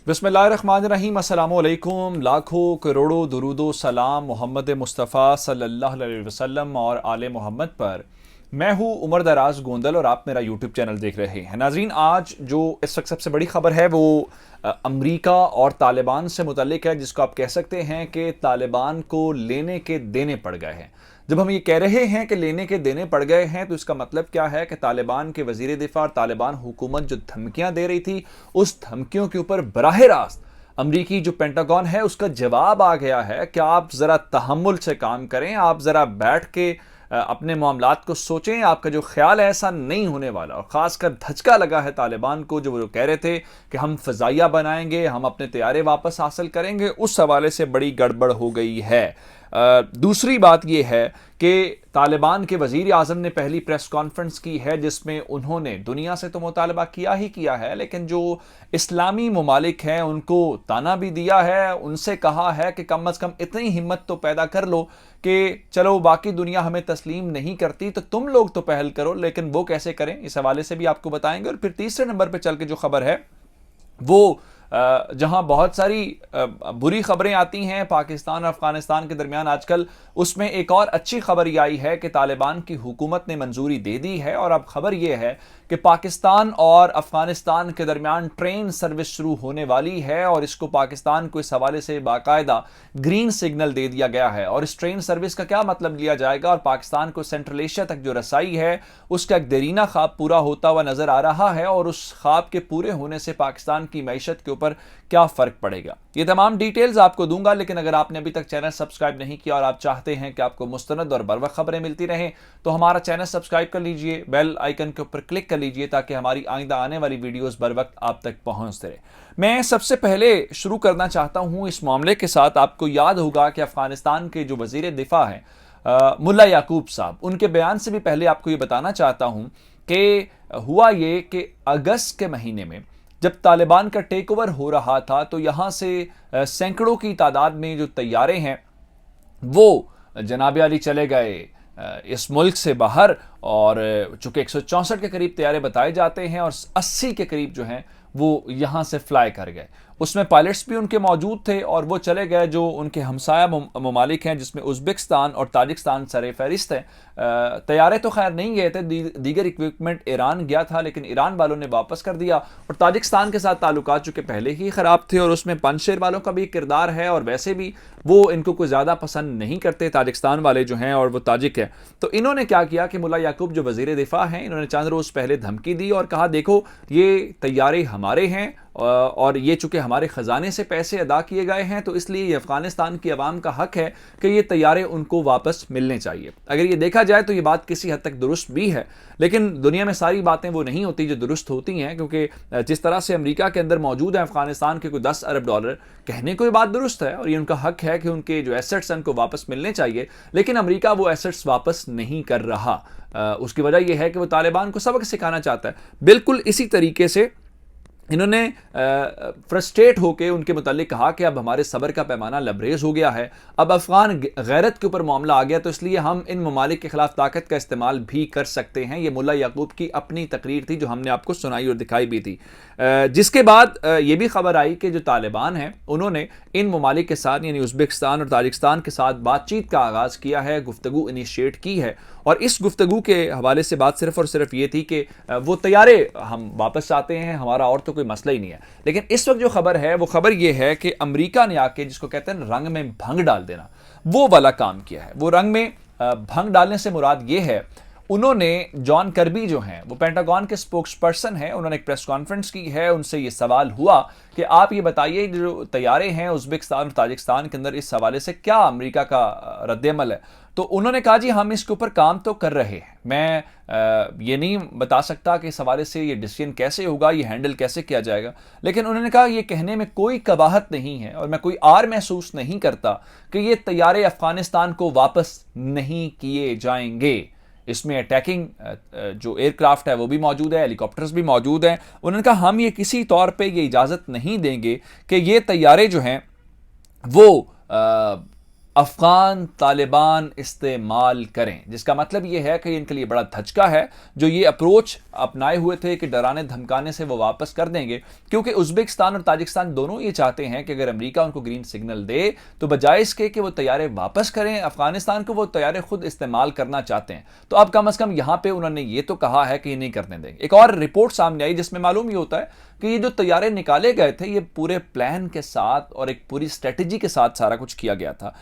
बिस्मिल्लाहिर्रहमानिर्रहीम अस्सलामु अलैकुम। लाखों करोड़ों दुरूदो सलाम मोहम्मद मुस्तफ़ा सल्लल्लाहु अलैहि वसल्लम और आले मोहम्मद पर। मैं हूँ उमर दराज गोंदल और आप मेरा यूट्यूब चैनल देख रहे हैं। नाजरीन, आज जो इस वक्त सबसे बड़ी खबर है वो अमरीका और तालिबान से मुतल्लिक है, जिसको आप कह सकते हैं कि तालिबान को लेने के देने पड़ गए हैं। जब हम ये कह रहे हैं कि लेने के देने पड़ गए हैं तो इसका मतलब क्या है कि तालिबान के वजीर दिफा और तालिबान हुकूमत जो धमकियां दे रही थी, उस धमकियों के ऊपर बराह रास्त अमरीकी जो पेंटागन है उसका जवाब आ गया है कि आप ज़रा तहम्मुल से काम करें, आप ज़रा बैठ के अपने मामलात को सोचें, आपका जो ख्याल है ऐसा नहीं होने वाला। और ख़ासकर धचका लगा है तालिबान को, जो वो कह रहे थे कि हम फ़ज़ाइया बनाएंगे, हम अपने तैयारे वापस हासिल करेंगे, उस हवाले से बड़ी गड़बड़ हो गई है। दूसरी बात यह है कि तालिबान के वजीर आज़म ने पहली प्रेस कॉन्फ्रेंस की है जिसमें उन्होंने दुनिया से तो मुतालबा किया ही किया है, लेकिन जो इस्लामी ममालिक हैं उनको ताना भी दिया है, उनसे कहा है कि कम अज़ कम इतनी हिम्मत तो पैदा कर लो कि चलो बाकी दुनिया हमें तस्लीम नहीं करती तो तुम लोग तो पहल करो। लेकिन वो कैसे करें, इस हवाले से भी आपको बताएंगे। और फिर तीसरे नंबर पर चल के जो खबर है वो जहां बहुत सारी बुरी खबरें आती हैं पाकिस्तान और अफगानिस्तान के दरमियान आजकल, उसमें एक और अच्छी खबर यह आई है कि तालिबान की हुकूमत ने मंजूरी दे दी है। और अब खबर यह है कि पाकिस्तान और अफगानिस्तान के दरमियान ट्रेन सर्विस शुरू होने वाली है और इसको पाकिस्तान को इस हवाले से बाकायदा ग्रीन सिग्नल दे दिया गया है। और इस ट्रेन सर्विस का क्या मतलब लिया जाएगा और पाकिस्तान को सेंट्रल एशिया तक जो रसाई है उसका एक देरीना ख्वाब पूरा होता हुआ नजर आ रहा है, और उस ख्वाब के पूरे होने से पाकिस्तान की मैशत के ऊपर क्या फर्क पड़ेगा, ये तमाम डिटेल्स आपको दूंगा। लेकिन अगर आपने अभी तक चैनल सब्सक्राइब नहीं किया और आप चाहते हैं कि आपको मुस्तनद और बरवक्त खबरें मिलती रहें तो हमारा चैनल सब्सक्राइब कर लीजिए, बेल आइकन के ऊपर क्लिक कर लीजिए ताकि हमारी आइंदा आने वाली वीडियोस बर वक्त आप तक पहुंचते रहे। मैं सबसे पहले शुरू करना चाहता हूं इस मामले के साथ। आपको याद होगा कि अफगानिस्तान के जो वजीर दिफा हैं मुल्ला याकूब साहब, उनके बयान से भी पहले आपको ये बताना चाहता हूं कि हुआ ये कि अगस्त के महीने में जब तालिबान का टेक ओवर हो रहा था तो यहां से सैकड़ों की तादाद में जो तैयारे हैं वो जनाब अली चले गए इस मुल्क से बाहर। और चूंकि 164 के करीब तैयारे बताए जाते हैं और 80 के करीब जो हैं वो यहां से फ्लाई कर गए, उसमें पायलट्स भी उनके मौजूद थे और वो चले गए जो उनके हमसाया ममालिक हैं जिसमें उज़्बेकिस्तान और ताजिकिस्तान सरे फहरिस्त हैं। तैयारे तो खैर नहीं गए थे, दीगर इक्विपमेंट ईरान गया था, लेकिन ईरान वालों ने वापस कर दिया। और ताजिकिस्तान के साथ ताल्लुकात चूँकि पहले ही ख़राब थे और उसमें पंजशेर वालों का भी किरदार है और वैसे भी वो इनको कोई ज़्यादा पसंद नहीं करते ताजिकिस्तान वाले जो हैं, और वो ताजिक हैं। तो इन्होंने क्या किया कि मुल्ला याकूब जो वज़ीर दिफा हैं, इन्होंने चंद रोज़ पहले धमकी दी और कहा देखो ये तैयारे हमारे हैं और ये चूंकि हमारे ख़जाने से पैसे अदा किए गए हैं तो इसलिए ये अफ़गानिस्तान की आवाम का हक है कि ये तैयारे उनको वापस मिलने चाहिए। अगर ये देखा जाए तो ये बात किसी हद तक दुरुस्त भी है, लेकिन दुनिया में सारी बातें वो नहीं होती जो दुरुस्त होती हैं, क्योंकि जिस तरह से अमेरिका के अंदर मौजूद है अफ़गानिस्तान के कोई 10 अरब डॉलर, कहने को ये बात दुरुस्त है और ये उनका हक है कि उनके जो एसेट्स हैं उनको वापस मिलने चाहिए, लेकिन अमेरिका वो एसेट्स वापस नहीं कर रहा। उसकी वजह यह है कि वो तालिबान को सबक सिखाना चाहता है। बिल्कुल इसी तरीके से इन्होंने फ्रस्ट्रेट होकर उनके मुतालिक कहा कि अब हमारे सब्र का पैमाना लबरेज हो गया है, अब अफगान गैरत के ऊपर मामला आ गया तो इसलिए हम इन ममालिक के खिलाफ ताकत का इस्तेमाल भी कर सकते हैं। ये मुल्ला याकूब की अपनी तकरीर थी जो हमने आपको सुनाई और दिखाई भी थी। जिसके बाद ये भी खबर आई कि जो तालिबान हैं उन्होंने इन ममालिक के साथ यानी उज़्बेकिस्तान और ताजिकिस्तान के साथ बातचीत का आगाज़ किया है, गुफ्तगू इनिशिएट की है। और इस गुफ्तगू के हवाले से बात सिर्फ और सिर्फ ये थी कि वो तैयारे हम वापस चाहते हैं, हमारा और तो कोई मसला ही नहीं है। लेकिन इस वक्त जो खबर है वो खबर ये है कि अमेरिका ने आके जिसको कहते हैं रंग में भंग डाल देना, वो वाला काम किया है। वो रंग में भंग डालने से मुराद ये है, उन्होंने जॉन कर्बी जो हैं वो पेंटागन के स्पोक्स पर्सन हैं, उन्होंने एक प्रेस कॉन्फ्रेंस की है, उनसे ये सवाल हुआ कि आप ये बताइए जो तैयारे हैं उज़्बेकिस्तान और ताजिकिस्तान के अंदर, इस हवाले से क्या अमेरिका का रद्द-ए-अमल है। तो उन्होंने कहा जी हम इसके ऊपर काम तो कर रहे हैं, मैं ये नहीं बता सकता कि इस हवाले से ये डिसीजन कैसे होगा, ये हैंडल कैसे किया जाएगा, लेकिन उन्होंने कहा ये कहने में कोई कबाहत नहीं है और मैं कोई आर महसूस नहीं करता कि ये तैयारे अफगानिस्तान को वापस नहीं किए जाएंगे। इसमें अटैकिंग जो एयरक्राफ्ट है वो भी मौजूद है, हेलीकॉप्टर्स भी मौजूद हैं। उन्होंने कहा हम ये किसी तौर पे ये इजाज़त नहीं देंगे कि ये तैयारे जो हैं वो अफगान तालिबान इस्तेमाल करें, जिसका मतलब ये है कि इनके लिए बड़ा धचका है जो ये अप्रोच अपनाए हुए थे कि डराने धमकाने से वो वापस कर देंगे, क्योंकि उज्बेकिस्तान और ताजिकिस्तान दोनों ये चाहते हैं कि अगर अमेरिका उनको ग्रीन सिग्नल दे तो बजाय इसके कि वो तैयारे वापस करें अफगानिस्तान को, वो तैयारे खुद इस्तेमाल करना चाहते हैं। तो अब कम से कम यहां पर उन्होंने ये तो कहा है कि ये नहीं करने देंगे। एक और रिपोर्ट सामने आई जिसमें मालूम ये होता है कि ये जो तैयारे निकाले गए थे ये पूरे प्लान के साथ और एक पूरी स्ट्रेटेजी के साथ सारा कुछ किया गया था।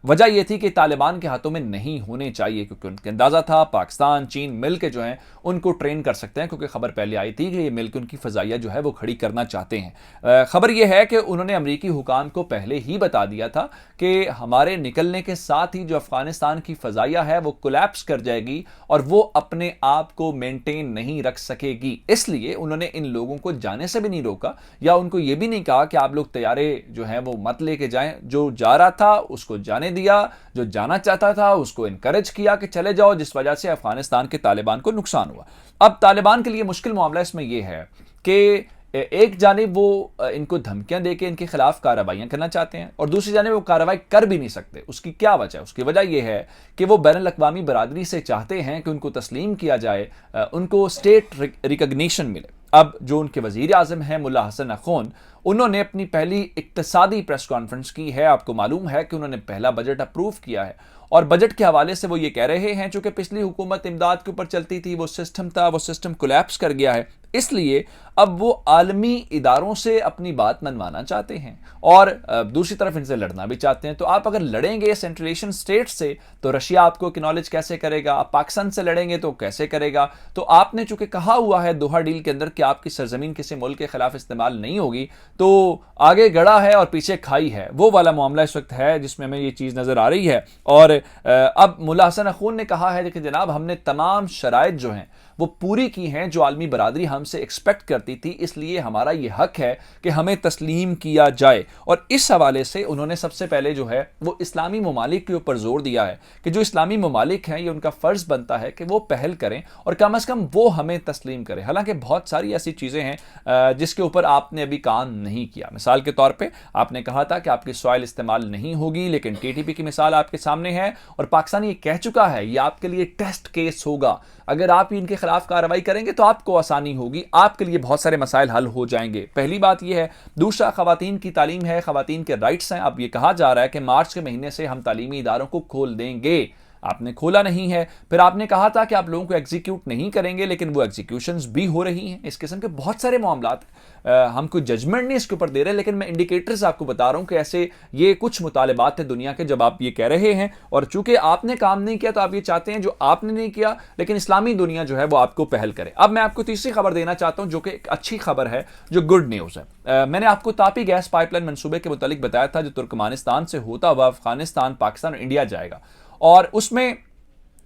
वजह यह थी कि तालिबान के हाथों में नहीं होने चाहिए, क्योंकि उनके अंदाजा था पाकिस्तान चीन मिलकर जो है उनको ट्रेन कर सकते हैं, क्योंकि खबर पहले आई थी कि ये मिलकर उनकी फजाइया जो है वो खड़ी करना चाहते हैं। खबर यह है कि उन्होंने अमरीकी हुकाम को पहले ही बता दिया था कि हमारे निकलने के साथ ही जो अफगानिस्तान की फजाइया है वो कोलैप्स कर जाएगी और वो अपने आप को मेंटेन नहीं रख सकेगी। इसलिए उन्होंने इन लोगों को जाने से भी नहीं रोका या उनको यह भी नहीं कहा कि आप लोग तैयारे जो हैं वो मत लेके जाएं। जो जा रहा था उसको जाने दिया, जो जाना चाहता था उसको इनकरेज किया कि चले जाओ, जिस वजह से अफगानिस्तान के तालिबान को नुकसान हुआ। अब तालिबान के लिए मुश्किल मामला इसमें यह है कि एक जानिब वो इनको धमकियां देके इनके खिलाफ कार्रवाइयां करना चाहते हैं और दूसरी जानिब वो कार्रवाई कर भी नहीं सकते। उसकी क्या वजह है? उसकी वजह यह है कि वो बैनुल अक़वामी बरादरी से चाहते हैं कि उनको तस्लीम किया जाए, उनको स्टेट रिकग्निशन मिले। अब जो उनके वजीर आज़म हैं मुल्ला हसन अखून, उन्होंने अपनी पहली इक्तसादी प्रेस कॉन्फ्रेंस की है। आपको मालूम है कि उन्होंने पहला बजट अप्रूव किया है और बजट के हवाले से वो ये कह रहे हैं चूंकि पिछली हुकूमत इमदाद के ऊपर चलती थी, वो सिस्टम था, वो सिस्टम कोलैप्स कर गया है, इसलिए अब वो आलमी इदारों से अपनी बात मनवाना चाहते हैं और दूसरी तरफ इनसे लड़ना भी चाहते हैं। तो आप अगर लड़ेंगे सेंट्रल एशियन स्टेट से तो रशिया आपको एक्नॉलेज कैसे करेगा? आप पाकिस्तान से लड़ेंगे तो कैसे करेगा? तो आपने चूंकि कहा हुआ है दोहा डील के अंदर कि आपकी सरजमीन किसी मुल्क के खिलाफ इस्तेमाल नहीं होगी, तो आगे गड़ा है और पीछे खाई है, वो वाला मामला इस वक्त है जिसमें हमें ये चीज़ नज़र आ रही है। और अब मुल्ला हसन अखून ने कहा है कि जनाब हमने तमाम शराइत जो हैं वो पूरी की हैं जो आलमी बरादरी हमसे एक्सपेक्ट करती थी, इसलिए हमारा यह हक है कि हमें तस्लीम किया जाए। और इस हवाले से उन्होंने सबसे पहले जो है वो इस्लामी ममालिक के ऊपर जोर दिया है कि जो इस्लामी ममालिक हैं ये उनका फ़र्ज़ बनता है कि वो पहल करें और कम अज़ कम वो हमें तस्लीम करें। हालांकि बहुत सारी ऐसी चीज़ें हैं जिसके ऊपर आपने अभी काम नहीं किया। मिसाल के तौर पर आपने कहा था कि आपकी सॉइल इस्तेमाल नहीं होगी, लेकिन TTP की मिसाल आपके सामने है और पाकिस्तान ये कह चुका है ये आपके लिए टेस्ट केस होगा। अगर आप इनके खिलाफ कार्रवाई करेंगे तो आपको आसानी होगी, आपके लिए बहुत सारे मसाइल हल हो जाएंगे। पहली बात यह है। दूसरा, खवातीन की तालीम है, खवातीन के राइट्स हैं। अब ये कहा जा रहा है कि मार्च के महीने से हम तालीमी इदारों को खोल देंगे, आपने खोला नहीं है। फिर आपने कहा था कि आप लोगों को एग्जीक्यूट नहीं करेंगे, लेकिन वो एग्जीक्यूशंस भी हो रही हैं। इस किस्म के बहुत सारे मामलात, हम कोई जजमेंट नहीं इसके ऊपर दे रहे, लेकिन मैं इंडिकेटर्स आपको बता रहा हूं कि ऐसे ये कुछ मुतालिबात थे दुनिया के जब आप ये कह रहे हैं और चूंकि आपने काम नहीं किया तो आप ये चाहते हैं जो आपने नहीं किया लेकिन इस्लामी दुनिया जो है वो आपको पहल करे। अब मैं आपको तीसरी खबर देना चाहता हूं जो कि एक अच्छी खबर है, जो गुड न्यूज़ है। मैंने आपको तापी गैस पाइपलाइन मंसूबे के मुतालिक बताया था जो तुर्कमानिस्तान से होता हुआ अफगानिस्तान, पाकिस्तान और इंडिया जाएगा और उसमें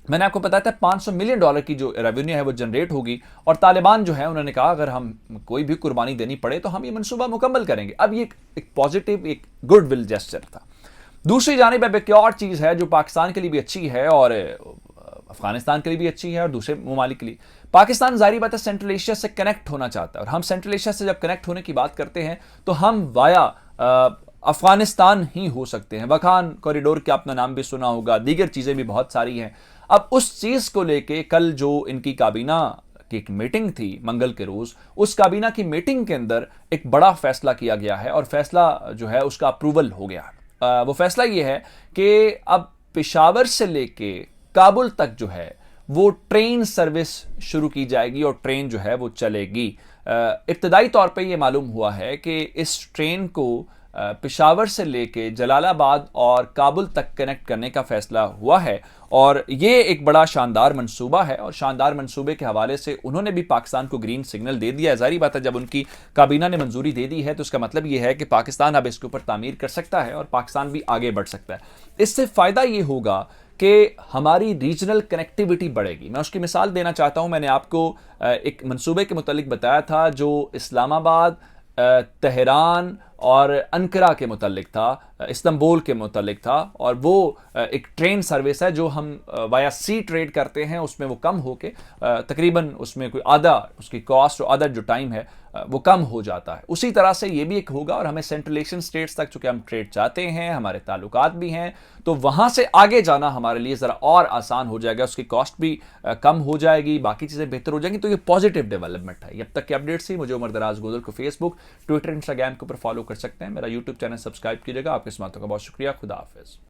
मैंने आपको बताया था $500 मिलियन की जो रेवेन्यू है वो जनरेट होगी और तालिबान जो है उन्होंने कहा अगर हम कोई भी कुर्बानी देनी पड़े तो हम ये मंसूबा मुकम्मल करेंगे। अब ये एक पॉजिटिव, एक गुड विल जेस्चर था। दूसरी जानिब अब एक और चीज़ है जो पाकिस्तान के लिए भी अच्छी है और अफगानिस्तान के लिए भी अच्छी है और दूसरे ममालिक के लिए। पाकिस्तान ज़ाहिर बात है सेंट्रल एशिया से कनेक्ट होना चाहता है और हम सेंट्रल एशिया से जब कनेक्ट होने की बात करते हैं तो हम वाया अफगानिस्तान ही हो सकते हैं। वखान कॉरिडोर के आपने नाम भी सुना होगा, दीगर चीज़ें भी बहुत सारी हैं। अब उस चीज़ को लेके कल जो इनकी काबीना की एक मीटिंग थी मंगल के रोज़, उस काबीना की मीटिंग के अंदर एक बड़ा फैसला किया गया है और फैसला जो है उसका अप्रूवल हो गया है। वो फैसला ये है कि अब पेशावर से लेके काबुल तक जो है वो ट्रेन सर्विस शुरू की जाएगी और ट्रेन जो है वो चलेगी। इब्तदाई तौर पे ये मालूम हुआ है कि इस ट्रेन को पेशावर से लेके जलालाबाद और काबुल तक कनेक्ट करने का फैसला हुआ है और ये एक बड़ा शानदार मंसूबा है और शानदार मंसूबे के हवाले से उन्होंने भी पाकिस्तान को ग्रीन सिग्नल दे दिया है। ज़ाहिर बात है जब उनकी काबीना ने मंजूरी दे दी है तो उसका मतलब ये है कि पाकिस्तान अब इसके ऊपर तामीर कर सकता है और पाकिस्तान भी आगे बढ़ सकता है। इससे फ़ायदा ये होगा कि हमारी रीजनल कनेक्टिविटी बढ़ेगी। मैं उसकी मिसाल देना चाहता हूँ। मैंने आपको एक मंसूबे के मुतालिक बताया था जो इस्लामाबाद, तेहरान और अंकरा के मुतालिक था। इस्तांबुल के मुतालिक था, और वो एक ट्रेन सर्विस है जो हम वाया सी ट्रेड करते हैं, उसमें वो कम होके तकरीबन उसमें कोई आधा उसकी कॉस्ट और आधा जो टाइम है वो कम हो जाता है। उसी तरह से ये भी एक होगा, और हमें सेंट्रल एशियन स्टेट्स तक चूंकि हम ट्रेड चाहते हैं, हमारे ताल्लुकात भी हैं, तो वहां से आगे जाना हमारे लिए ज़रा और आसान हो जाएगा, उसकी कॉस्ट भी कम हो जाएगी, बाकी चीज़ें बेहतर हो जाएंगी। तो ये पॉजिटिव डेवलपमेंट है। अब तक के अपडेट्स ही मुझे उमर दराज गोदल को फेसबुक, ट्विटर, इंस्टाग्राम के ऊपर फॉलो कर सकते हैं। मेरा यूट्यूब चैनल सब्सक्राइब कीजिएगा। आपकी इस बातों का बहुत शुक्रिया। खुदा हाफिज़।